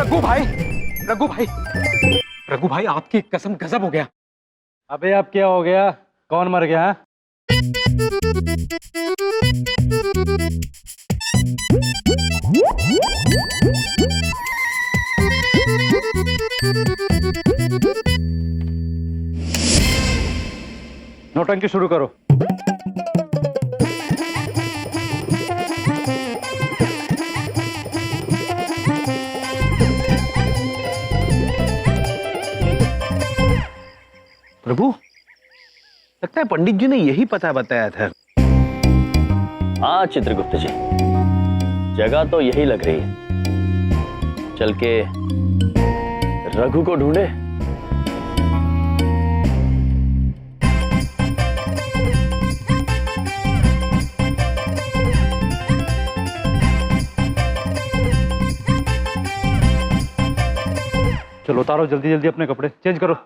रघु भाई, रघु भाई, रघु भाई, आपकी कसम गजब हो गया। अबे अब क्या हो गया? कौन मर गया है? नौटंकी शुरू करो। प्रभु, लगता है पंडित जी ने यही पता बताया था। हाँ चित्रगुप्त जी, जगह तो यही लग रही है। चल के रघु को ढूंढे। चलो उतारो जल्दी जल्दी अपने कपड़े, चेंज करो।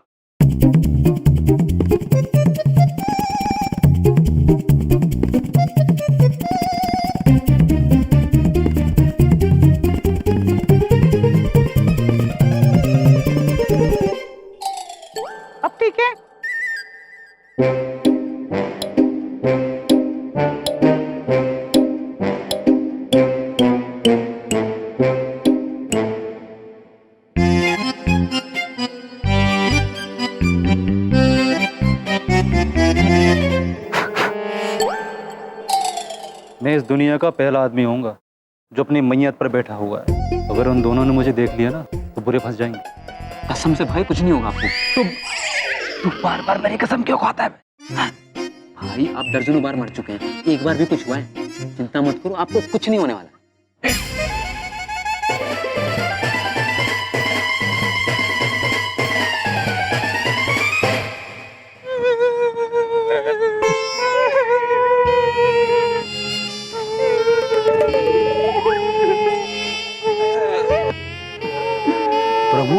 अब ठीक है। मैं इस दुनिया का पहला आदमी होऊंगा जो अपनी मैयत पर बैठा हुआ है। अगर उन दोनों ने मुझे देख लिया ना तो बुरे फंस जाएंगे। कसम से भाई कुछ नहीं होगा आपको। तू बार बार मेरी कसम क्यों खाता है? भाई आप दर्जनों बार मर चुके हैं, एक बार भी कुछ हुआ है? चिंता मत करो, आपको कुछ नहीं होने वाला। प्रभु,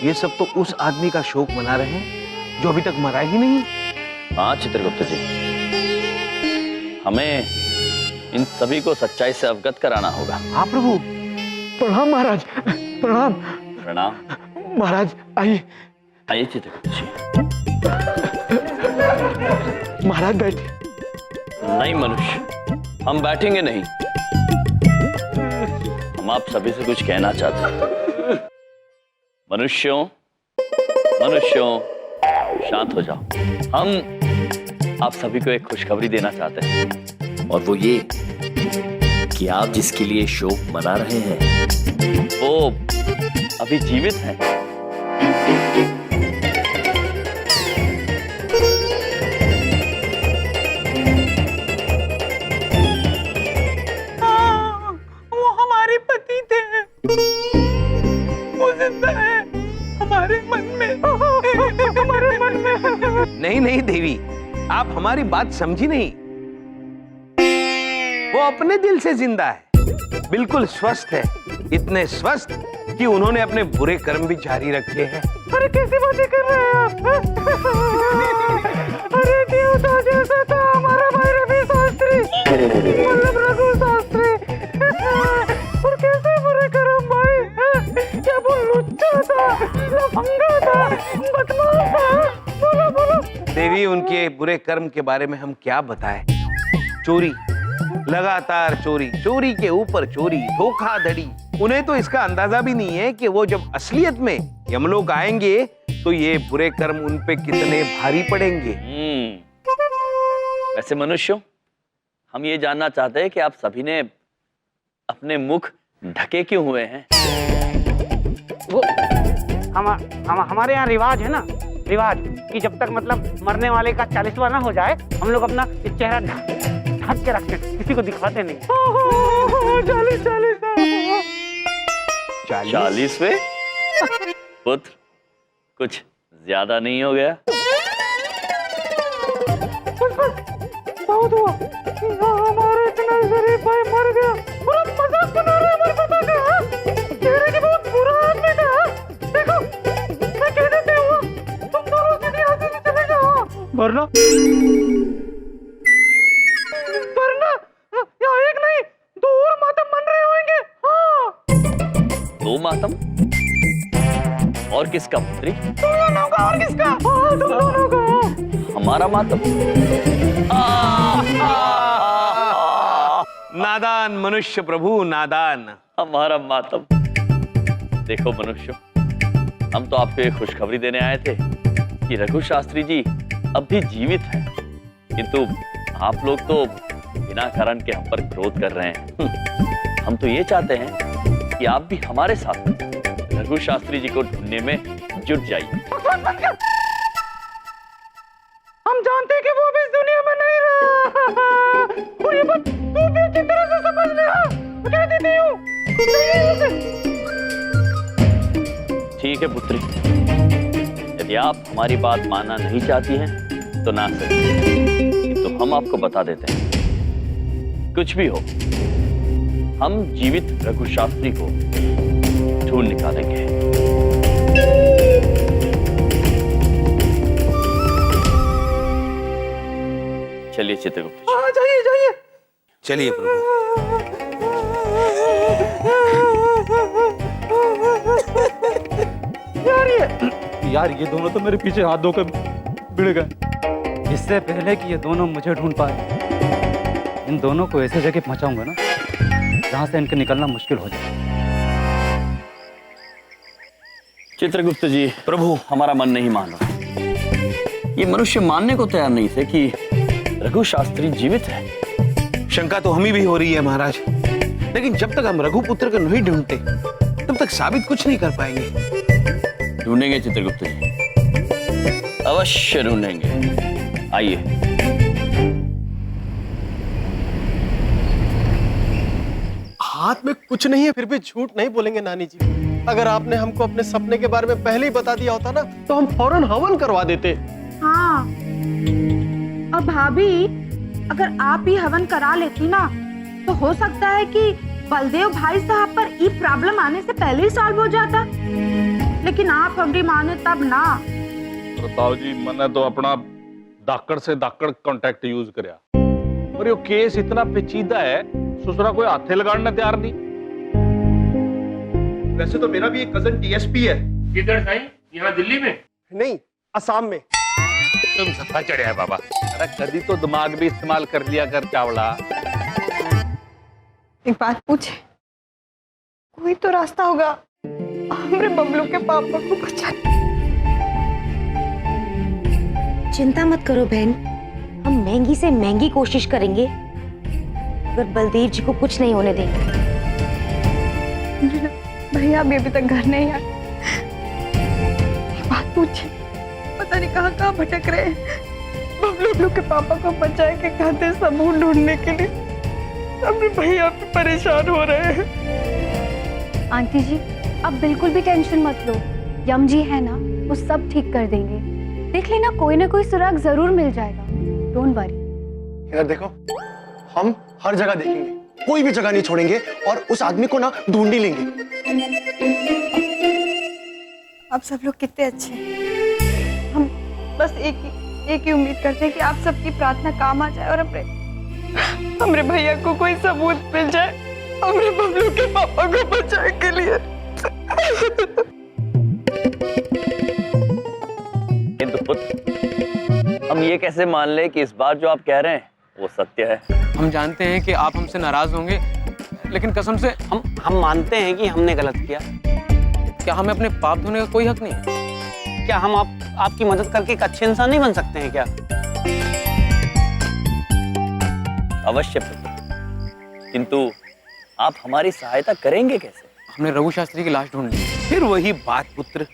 ये सब तो उस आदमी का शोक मना रहे हैं जो अभी तक मरा ही नहीं। हाँ चित्रगुप्त जी, हमें इन सभी को सच्चाई से अवगत कराना होगा। हाँ प्रभु। प्रणाम महाराज, प्रणाम। प्रणाम महाराज, आइए आइए चित्रगुप्त जी। महाराज बैठिए। नहीं मनुष्य, हम बैठेंगे नहीं। हम आप सभी से कुछ कहना चाहते हैं। मनुष्यों, मनुष्यों, शांत हो जाओ। हम आप सभी को एक खुशखबरी देना चाहते हैं, और वो ये कि आप जिसके लिए शोक मना रहे हैं वो अभी जीवित हैं। वो हमारे पति थे, वो जिंदा है हमारे मन में, हमारे मन में। नहीं नहीं देवी, आप हमारी बात समझी नहीं। वो अपने दिल से जिंदा है, बिल्कुल स्वस्थ है, इतने स्वस्थ कि उन्होंने अपने बुरे कर्म भी जारी रखे हैं। अरे कैसी बातें कर रहे हैं आप? अरे देवता जैसा था हमारा भाई रवि शास्त्री, मतलब रघु शास्त्री, और कैसे बुरे कर्म भाई? क्या वो लुच्चा था, लफंगा था, बदमाश था? बोलो बोलो। देवी, उनके बुरे कर्म के बारे में हम क्या बताएं? चोरी, लगातार चोरी, चोरी के ऊपर चोरी, धोखाधड़ी। उन्हें तो इसका अंदाजा भी नहीं है कि वो जब असलियत में यमलोक आएंगे तो ये बुरे कर्म उन पे कितने भारी पड़ेंगे। वैसे मनुष्यों, हम ये जानना चाहते हैं कि आप सभी ने अपने मुख ढके क्यों हुए हैं? वो हमारे यहाँ रिवाज है ना, रिवाज कि जब तक मतलब मरने वाले का 40वां ना हो जाए, हम लोग अपना चेहरा ढक के रखते हैं, किसी को दिखाते नहीं। 40वें पुत्र, कुछ ज्यादा नहीं हो गया? बहुत हुआ, हमारे इतना शरीफ भाई मर गया, पूरा मजाक बना रहे हमारे पता का। चेहरे की बहुत बुरा आदमी था। देखो, मैं कह देते हुआ, तुम दोनों सीधे यहाँ से चले जाओ। वरना यहाँ एक नहीं 2 और मातम बन रहे होंगे। हाँ दो मातम? और किसका पुत्री? तुम दोनों का और किसका? हाँ, तुम दोनों का। हमारा मातम? नादान मनुष्य प्रभु, नादान। हमारा मातम। देखो मनुष्य, हम तो आपको एक खुशखबरी देने आए थे कि रघु शास्त्री जी अब भी जीवित हैं, किंतु आप लोग तो बिना कारण के हम पर क्रोध कर रहे हैं। हम तो ये चाहते हैं कि आप भी हमारे साथ रघु शास्त्री जी को ढूंढने में जुट जाइए। हम जानते हैं कि वो भी इस दुनिया में नहीं रहा, और ये बात तू भी अच्छी तरह से समझ ले। मैं कह देती हूँ, ठीक है पुत्री, यदि आप हमारी बात मानना नहीं चाहती हैं तो ना सही, तो हम आपको बता देते हैं, कुछ भी हो हम जीवित रघु शास्त्री को ढूंढ निकालेंगे। चलिए चित्रगुप्त जी। हाँ, जाइए जाइए। चलिए प्रभु। यार ये दोनों तो मेरे पीछे हाथ धोकर भिड़ गए। इससे पहले कि ये दोनों मुझे ढूंढ पाए, इन दोनों को ऐसे जगह पहुंचाऊंगा ना जहां से इनके निकलना मुश्किल हो जाए। चित्रगुप्त जी, प्रभु हमारा मन नहीं मान रहा। ये मनुष्य मानने को तैयार नहीं थे कि रघु शास्त्री जीवित है। शंका तो हमें भी हो रही है महाराज, लेकिन जब तक हम रघुपुत्र को नहीं ढूंढते तब तक साबित कुछ नहीं कर पाएंगे। ढूंढेंगे चित्रगुप्त जी, अवश्य ढूंढेंगे। आइए। हाथ में कुछ नहीं है फिर भी झूठ नहीं बोलेंगे नानी जी। अगर आपने हमको अपने सपने के बारे में पहले ही बता दिया होता ना तो हम फौरन हवन करवा देते। हाँ, और भाभी अगर आप ही हवन करा लेती ना तो हो सकता है कि बलदेव भाई साहब पर ये प्रॉब्लम आने से पहले ही सॉल्व हो जाता, लेकिन आप हमारी माने तब ना। प्रताप जी, मैंने तो अपना दाकड़ से दाकड़ कांटेक्ट यूज करया, और ये केस इतना पेचीदा है, ससुरा कोई हाथे लगाने तैयार नहीं। वैसे तो मेरा भी एक कजन डीएसपी है। किधर साईं? यहाँ दिल्ली में? नहीं, असम में। तुम सफा चढ़िया है बाबा। अरे कभी तो दिमाग भी इस्तेमाल कर लिया कर चावड़ा। एक बात पूछे, कोई तो रास्ता होगा हमारे बबलू के पापा को बचाने। चिंता मत करो बहन, हम महंगी से महंगी कोशिश करेंगे, अगर बलदेव जी को कुछ नहीं होने देंगे। भैया अभी तक घर नहीं आए। एक बात पूछे, पता नहीं कहाँ भटक रहे हैं। बबलू के पापा को बचाए के खाते सबूत ढूंढने के लिए अपने भैया पे परेशान हो रहे हैं। आंटी जी, अब बिल्कुल भी टेंशन मत लो, यम जी है ना, वो सब ठीक कर देंगे। देख लेना, कोई ना कोई सुराग जरूर मिल जाएगा, डोंट वरी। इधर देखो, हम हर जगह देखेंगे, कोई भी जगह नहीं छोड़ेंगे और उस आदमी को ना ढूंढ ही लेंगे। आप सब लोग कितने अच्छे हैं। हम बस एक ही उम्मीद करते हैं कि आप सबकी प्रार्थना काम आ जाए और हमरे भैया को कोई सबूत मिल जाए, हमरे बबलू के पापा को बचाने के लिए। किंतु पुत्र, हम ये कैसे मान ले कि इस बार जो आप कह रहे हैं वो सत्य है? हम जानते हैं कि आप हमसे नाराज होंगे, लेकिन कसम से हम मानते हैं कि हमने गलत किया। क्या हमें अपने पाप धोने का कोई हक नहीं? क्या हम आपकी मदद करके एक अच्छे इंसान नहीं बन सकते हैं क्या? अवश्य पुत्र, किंतु आप हमारी सहायता करेंगे कैसे? हमने रघु शास्त्री की लाश ढूंढ ली। फिर वही बात पुत्र,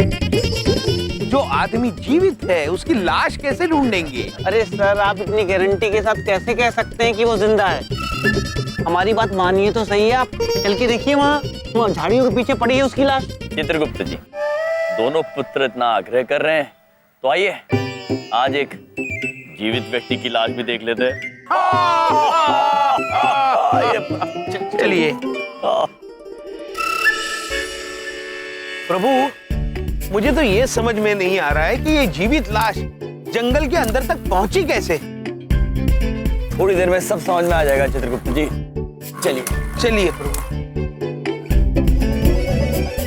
जो आदमी जीवित है उसकी लाश कैसे ढूंढेंगे? अरे सर, आप इतनी गारंटी के साथ कैसे कह सकते हैं कि वो जिंदा है? हमारी बात मानिए तो सही है, आप चल के देखिए, वहाँ झाड़ियों के पीछे पड़ी है उसकी लाश। चित्रगुप्त जी, दोनों पुत्र इतना आग्रह कर रहे हैं तो आइए आज एक जीवित व्यक्ति की लाश भी देख लेते हैं। चलिए। प्रभु, मुझे तो ये समझ में नहीं आ रहा है कि ये जीवित लाश जंगल के अंदर तक पहुंची कैसे? थोड़ी देर में सब समझ में आ जाएगा चित्रगुप्त जी। चलिए चलिए प्रभु।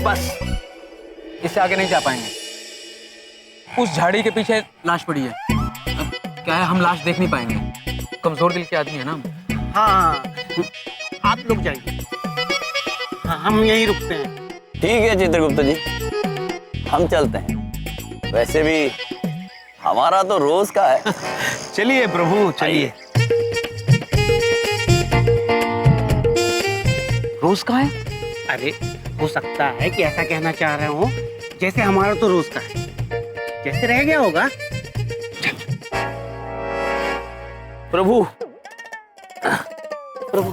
बस। इससे आगे नहीं जा पाएंगे। उस झाड़ी के पीछे लाश पड़ी है। अब क्या है, हम लाश देख नहीं पाएंगे। कमजोर दिल के आदमी है ना हम। हाँ, आप लोग जाइए। हाँ, हम यहीं रुकते हैं। ठीक है चित्रगुप्त जी, हम चलते हैं। वैसे भी हमारा तो रोज का है। चलिए प्रभु, चलिए। रोज का है? अरे हो सकता है कि ऐसा कहना चाह रहे हो जैसे हमारा तो रोज का है, जैसे रह गया होगा। प्रभु, प्रभु,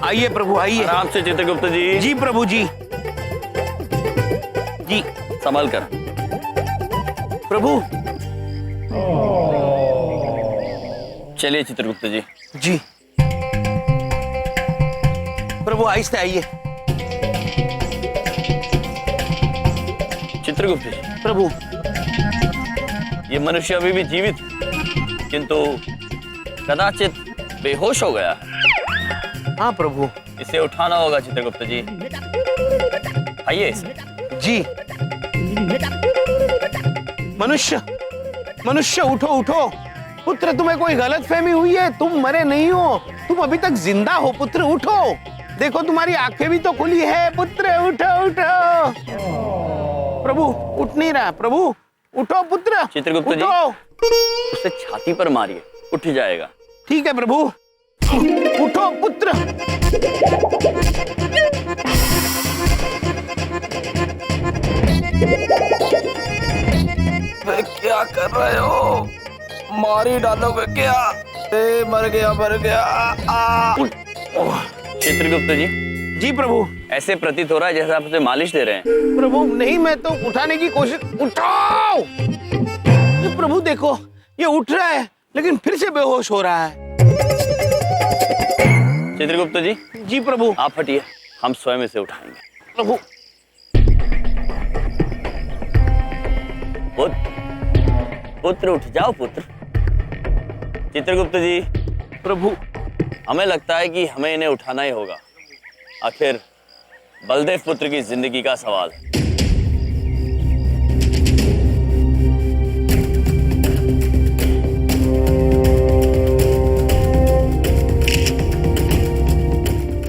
आइए प्रभु, आइए। आराम से चित्रगुप्त जी। जी प्रभु जी। जी संभल कर। प्रभु। चलिए चित्रगुप्त जी। जी प्रभु, आहिस्ते आइए। चित्रगुप्त जी, प्रभु, ये मनुष्य अभी भी जीवित, किंतु कदाचित बेहोश हो गया है। हाँ प्रभु। इसे उठाना होगा चित्रगुप्त जी। आइए। जी। मनुष्य, मनुष्य उठो उठो। पुत्र, तुम्हें कोई गलतफहमी हुई है। तुम मरे नहीं हो, तुम अभी तक जिंदा हो। पुत्र उठो, देखो तुम्हारी आंखें भी तो खुली है। पुत्र उठो उठो। प्रभु उठ नहीं रहा। प्रभु उठो पुत्र। चित्रगुप्त जी, उठो। उसे छाती पर मारिए, उठ जाएगा। ठीक है प्रभु। उठो पुत्र। क्या कर रहे हो? मारी डालोगे क्या? मर गया, मर गया। चित्रगुप्त जी। जी प्रभु। ऐसे प्रतीत हो रहा है जैसे आप उसे मालिश दे रहे हैं। प्रभु नहीं, मैं तो उठाने की कोशिश। उठाओ। प्रभु देखो, ये उठ रहा है लेकिन फिर से बेहोश हो रहा है। चित्रगुप्त जी। जी प्रभु। आप हटिए, हम स्वयं इसे उठाएंगे। प्रभु। पुत्र उठ जाओ पुत्र। चित्रगुप्त जी। प्रभु। हमें लगता है कि हमें इन्हें उठाना ही होगा। आखिर बलदेव पुत्र की जिंदगी का सवाल है।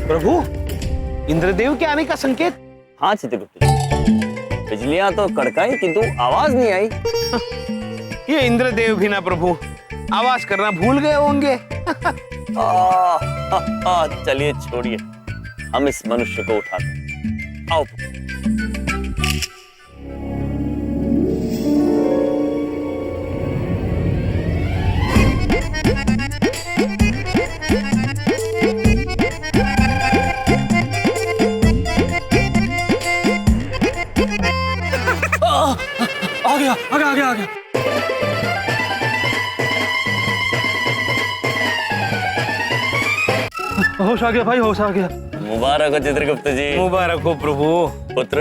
प्रभु, इंद्रदेव के आने का संकेत। हाँ चित्रगुप्त जी, बिजलियां तो कड़काई किंतु आवाज नहीं आई। ये इंद्रदेव भी ना प्रभु आवाज करना भूल गए होंगे। चलिए छोड़िए, हम इस मनुष्य को उठाते हैं। आओ। आ गया, आ गया, आ गया, आ गया। होश आ गया भाई, होश आ गया। मुबारक हो चित्रगुप्त जी। मुबारक हो प्रभु। पुत्र,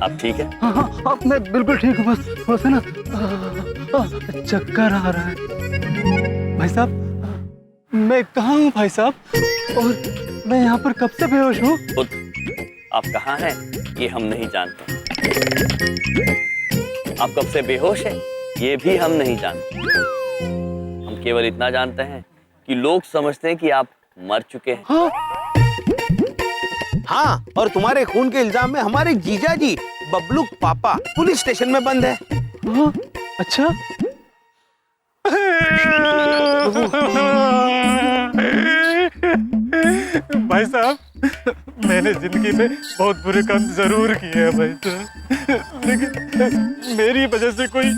आप ठीक है? हाँ हाँ, मैं बिल्कुल ठीक हूँ। बस है ना, चक्कर आ रहा है। भाई साहब, मैं कहाँ हूँ भाई साहब? और मैं यहाँ पर कब से बेहोश हूँ? पुत्र, आप कहाँ हैं ये हम नहीं जानते। आप कब से बेहोश हैं ये भी हम नहीं जानते। हम केवल इतना जानते हैं कि लोग समझते हैं कि आप मर चुके हैं। हाँ? हाँ, और तुम्हारे खून के इल्जाम में हमारे जीजा जी बबलू पापा पुलिस स्टेशन में बंद है। हाँ? अच्छा। भाई साहब, मैंने जिंदगी में बहुत बुरे काम जरूर किए हैं भाई साहब, लेकिन मेरी वजह से कोई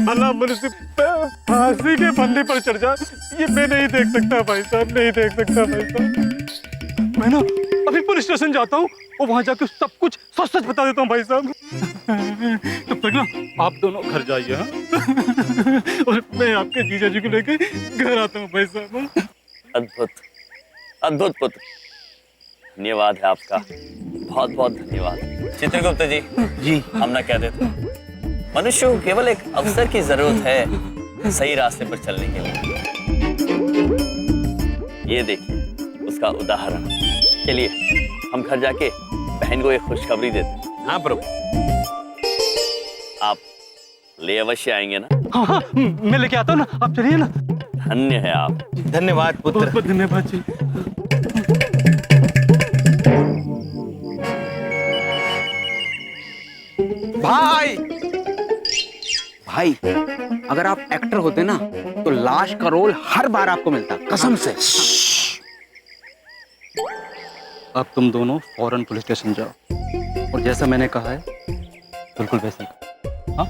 भला मनुष्य फांसी के फंदे पर चढ़ जाए ये मैं नहीं देख सकता भाई साहब, नहीं देख सकता भाई साहब। मैं ना अभी पुलिस स्टेशन जाता हूँ और वहां जाकर सब कुछ सच सच बता देता हूँ भाई साहब। तब तक ना आप दोनों घर जाइए। हाँ? और मैं आपके जीजा जी को लेके घर आता हूँ भाई साहब। अद्भुत, अद्भुत पुत्र, धन्यवाद है आपका, बहुत बहुत धन्यवाद। चित्रगुप्त जी। जी। हम ना कह देते, मनुष्य को केवल एक अवसर की जरूरत है सही रास्ते पर चलने के लिए। ये देखिए, उसका उदाहरण। चलिए हम घर जाके बहन को एक खुशखबरी देते हैं। हाँ प्रभु। आप ले अवश्य आएंगे ना? हाँ हाँ, मैं लेके आता हूँ ना, आप चलिए ना। धन्य है आप। धन्यवाद पुत्र। बहुत बहुत धन्यवाद जी। भाई भाई, अगर आप एक्टर होते ना तो लाश का रोल हर बार आपको मिलता, कसम से। अब तुम दोनों फौरन पुलिस स्टेशन जाओ और जैसा मैंने कहा है बिल्कुल वैसे ही करो। हाँ?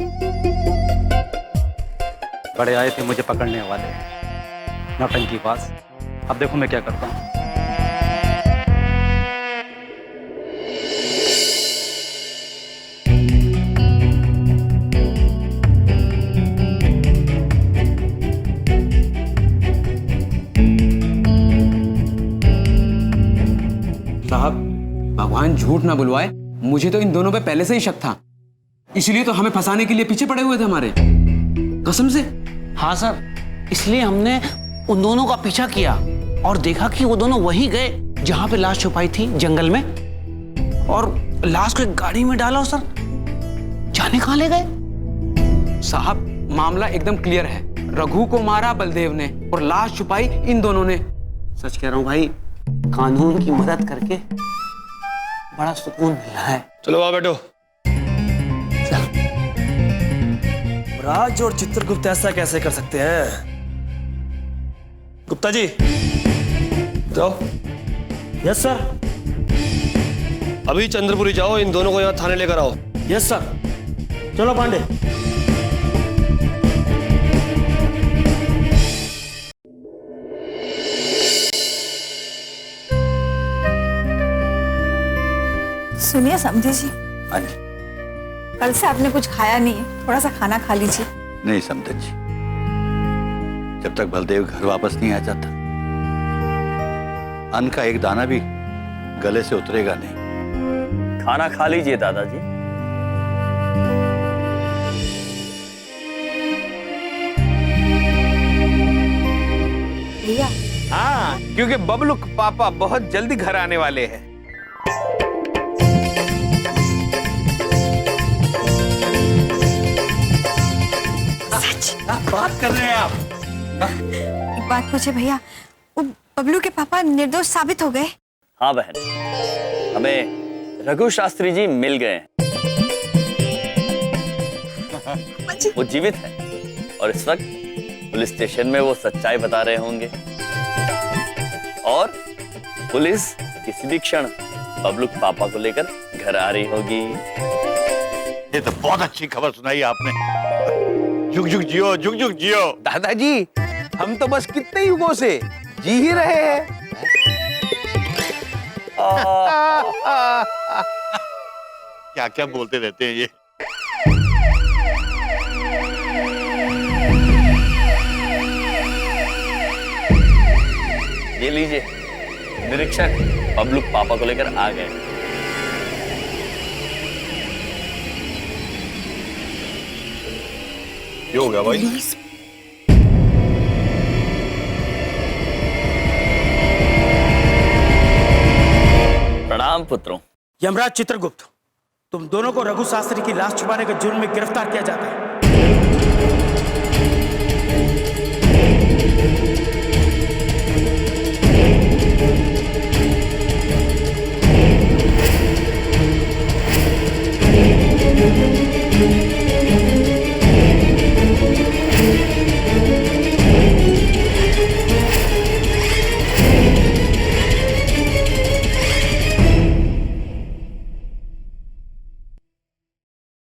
बड़े आए थे मुझे पकड़ने वाले, नौटंकी पास। अब देखो मैं क्या करता हूँ। साहब, भगवान झूठ ना बुलवाए, मुझे तो इन दोनों पे पहले से ही शक था, इसलिए तो हमें फंसाने के लिए पीछे पड़े हुए थे हमारे, कसम से। हाँ सर, इसलिए हमने उन दोनों का पीछा किया और देखा कि वो दोनों वहीं गए जहां पे लाश छुपाई थी, जंगल में, और लाश को एक गाड़ी में डाला। सर जाने कहां ले गए? साहब, मामला एकदम क्लियर है। रघु को मारा बलदेव ने और लाश छुपाई इन दोनों ने। सच कह रहा हूं भाई, कानून की मदद करके बड़ा सुकून मिला है। चलो वहां बैठो। राज और चित्रगुप्त ऐसा कैसे कर सकते हैं? गुप्ता जी जाओ। Yes sir. अभी चंद्रपुरी जाओ, इन दोनों को यहाँ थाने लेकर आओ। Yes sir. चलो पांडे। सुनिए समझी जी, हाँ जी। कल से आपने कुछ खाया नहीं है, थोड़ा सा खाना खा लीजिए। नहीं समझन जी, जब तक बलदेव घर वापस नहीं आ जाता अन्न का एक दाना भी गले से उतरेगा नहीं। खाना खा लीजिए दादाजी। भैया। हाँ, क्योंकि बबलू के पापा बहुत जल्दी घर आने वाले हैं। बात कर रहे हैं आप? एक बात पूछे भैया, वो बबलू के पापा निर्दोष साबित हो गए? हाँ बहन, हमें रघु शास्त्री जी मिल गए हैं। वो जीवित है और इस वक्त पुलिस स्टेशन में वो सच्चाई बता रहे होंगे और पुलिस किसी भी क्षण बबलू के पापा को लेकर घर आ रही होगी। ये तो बहुत अच्छी खबर सुनाई आपने। जुग जुग जियो, जुग जुग जियो। दादाजी, हम तो बस कितने युगों से जी ही रहे हैं। क्या क्या बोलते रहते हैं ये। ये लीजिए, निरीक्षक बबलू के पापा को लेकर आ गए। क्या हो गया भाई? प्रणाम पुत्रों। यमराज चित्रगुप्त, तुम दोनों को रघु शास्त्री की लाश छुपाने के जुर्म में गिरफ्तार किया जाता है।